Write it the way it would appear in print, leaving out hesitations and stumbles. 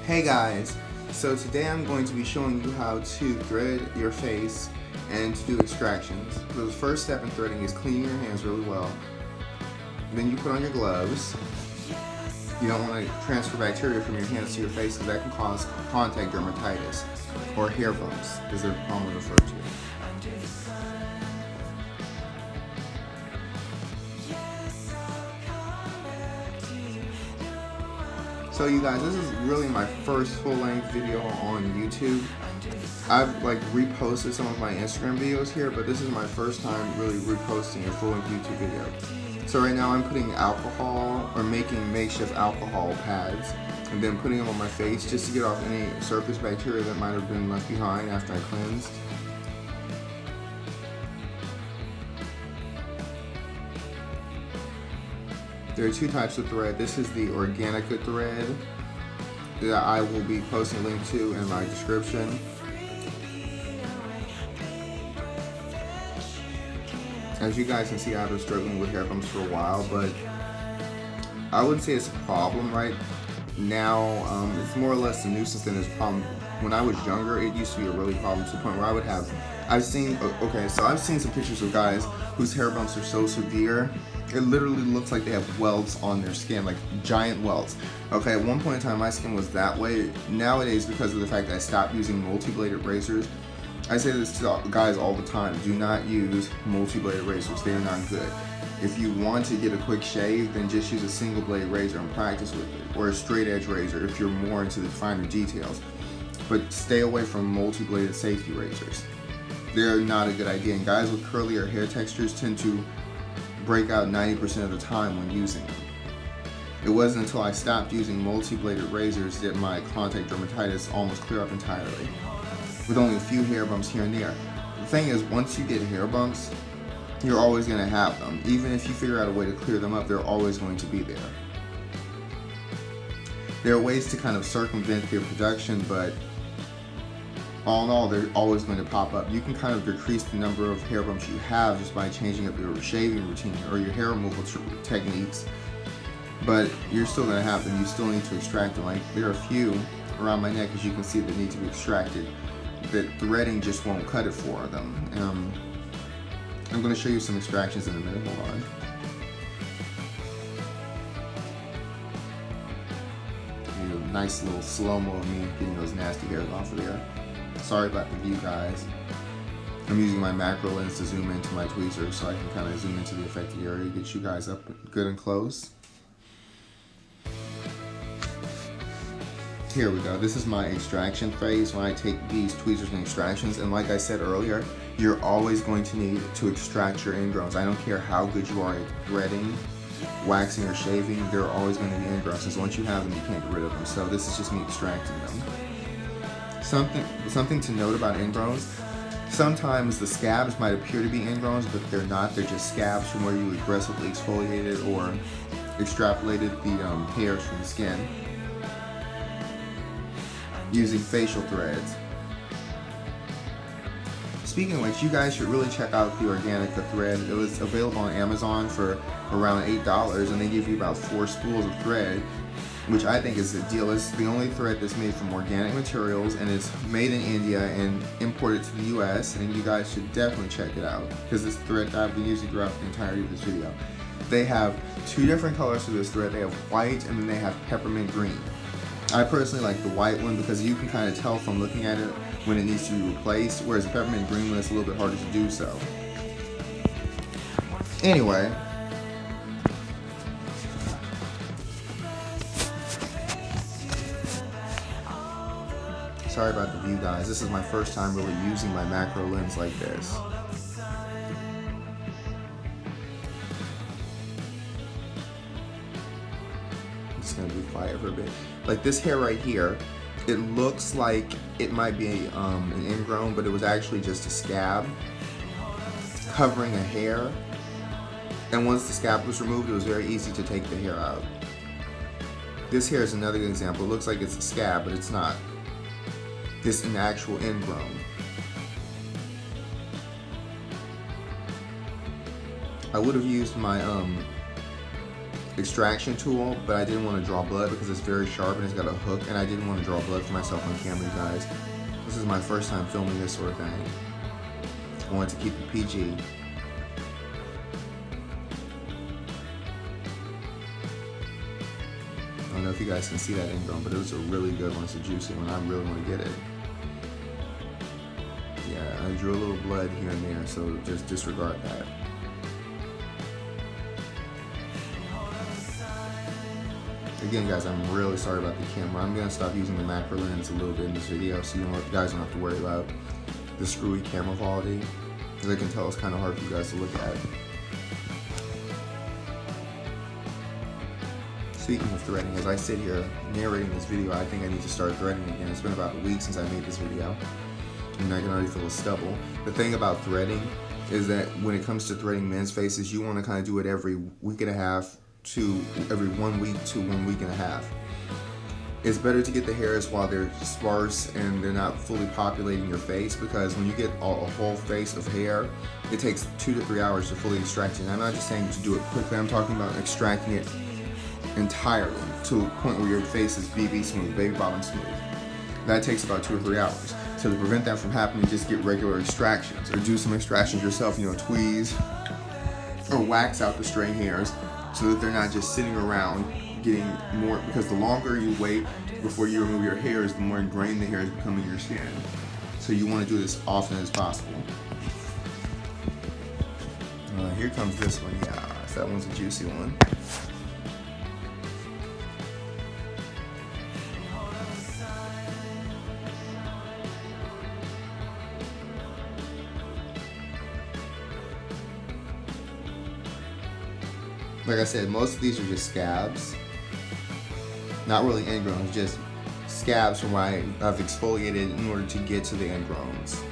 Hey guys, so today I'm going to be showing you how to thread your face and to do extractions. So the first step in threading is cleaning your hands really well. Then you put on your gloves. You don't want to transfer bacteria from your hands to your face because that can cause contact dermatitis or hair bumps, is they're commonly referred to. So you guys, this is really my first full-length video on YouTube. I've reposted some of my Instagram videos here, but this is my first time really reposting a full-length YouTube video. So right now I'm putting alcohol, or making makeshift alcohol pads, and then putting them on my face just to get off any surface bacteria that might have been left behind after I cleansed. There are two types of thread. This is the Organica thread that I will be posting a link to in my description. As you guys can see, I've been struggling with hair bumps for a while, but I wouldn't say it's a problem right now. It's more or less a nuisance than it's a problem. When I was younger, it used to be a really problem to the point where I would have, I've seen some pictures of guys whose hair bumps are so severe, it literally looks like they have welts on their skin, like giant welts. Okay, at one point in time, my skin was that way. Nowadays, because of the fact that I stopped using multi-bladed razors, I say this to guys all the time, do not use multi-bladed razors, they are not good. If you want to get a quick shave, then just use a single blade razor and practice with it, or a straight edge razor if you're more into the finer details. But stay away from multi-bladed safety razors. They're not a good idea, and guys with curlier hair textures tend to break out 90% of the time when using them. It wasn't until I stopped using multi-bladed razors that my contact dermatitis almost cleared up entirely, with only a few hair bumps here and there. The thing is, once you get hair bumps, you're always going to have them. Even if you figure out a way to clear them up, they're always going to be there. There are ways to kind of circumvent their production, but all in all, they're always going to pop up. You can kind of decrease the number of hair bumps you have just by changing up your shaving routine or your hair removal techniques, but you're still going to have them. You still need to extract them. Like, there are a few around my neck, as you can see, that need to be extracted, that threading just won't cut it for them. I'm going to show you some extractions in a minute. Hold on. A nice little slow-mo of me getting those nasty hairs off of there. Sorry about the view, guys. I'm using my macro lens to zoom into my tweezers so I can kind of zoom into the affected area, get you guys up good and close. Here we go. This is my extraction phase when I take these tweezers and extractions, and like I said earlier, you're always going to need to extract your ingrowns. I don't care how good you are at threading, waxing, or shaving, there are always going to be ingrowns, because once you have them, you can't get rid of them. So this is just me extracting them. Something to note about ingrowns, sometimes the scabs might appear to be ingrowns, but they're not. They're just scabs from where you aggressively exfoliated or extrapolated the hairs from the skin using facial threads. Speaking of which, you guys should really check out the Organica thread. It was available on Amazon for around $8, and they give you about 4 spools of thread, which I think is a deal. It's the only thread that's made from organic materials, and it's made in India and imported to the US, and you guys should definitely check it out, because this thread I've been using throughout the entirety of this video. They have 2 different colors for this thread. They have white, and then they have peppermint green. I personally like the white one because you can kind of tell from looking at it when it needs to be replaced, whereas the peppermint green one is a little bit harder to do so. Anyway, sorry about the view, guys. This is my first time really using my macro lens like this. I'm just gonna be quiet for a bit. Like this hair right here, it looks like it might be an ingrown, but it was actually just a scab covering a hair. And once the scab was removed, it was very easy to take the hair out. This hair is another good example. It looks like it's a scab, but it's not. This is an actual ingrown. I would have used my extraction tool, but I didn't want to draw blood because it's very sharp and it's got a hook, and I didn't want to draw blood for myself on camera, you guys. This is my first time filming this sort of thing. I wanted to keep it PG. I don't know if you guys can see that ingrown, but it was a really good one. It's a juicy one. I really want to get it. Yeah, I drew a little blood here and there, so just disregard that. Again, guys, I'm really sorry about the camera. I'm going to stop using the macro lens a little bit in this video, so you guys don't have to worry about the screwy camera quality. As I can tell, it's kind of hard for you guys to look at. Speaking of threading, as I sit here narrating this video, I think I need to start threading again. It's been about a week since I made this video, and I can already feel the stubble. The thing about threading is that when it comes to threading men's faces, you want to kind of do it every week and a half to every 1 week to 1 week and a half. It's better to get the hairs while they're sparse and they're not fully populating your face, because when you get a whole face of hair, it takes 2 to 3 hours to fully extract it. And I'm not just saying to do it quickly, I'm talking about extracting it entirely to a point where your face is BB smooth, baby bottom smooth. That takes about 2 or 3 hours. So to prevent that from happening, just get regular extractions or do some extractions yourself, tweeze or wax out the stray hairs so that they're not just sitting around getting more, because the longer you wait before you remove your hairs, the more ingrained the hairs become in your skin. So you want to do this often as possible. Here comes this one. Yeah, that one's a juicy one. Like I said, most of these are just scabs. Not really ingrowns, just scabs from where I've exfoliated in order to get to the ingrowns.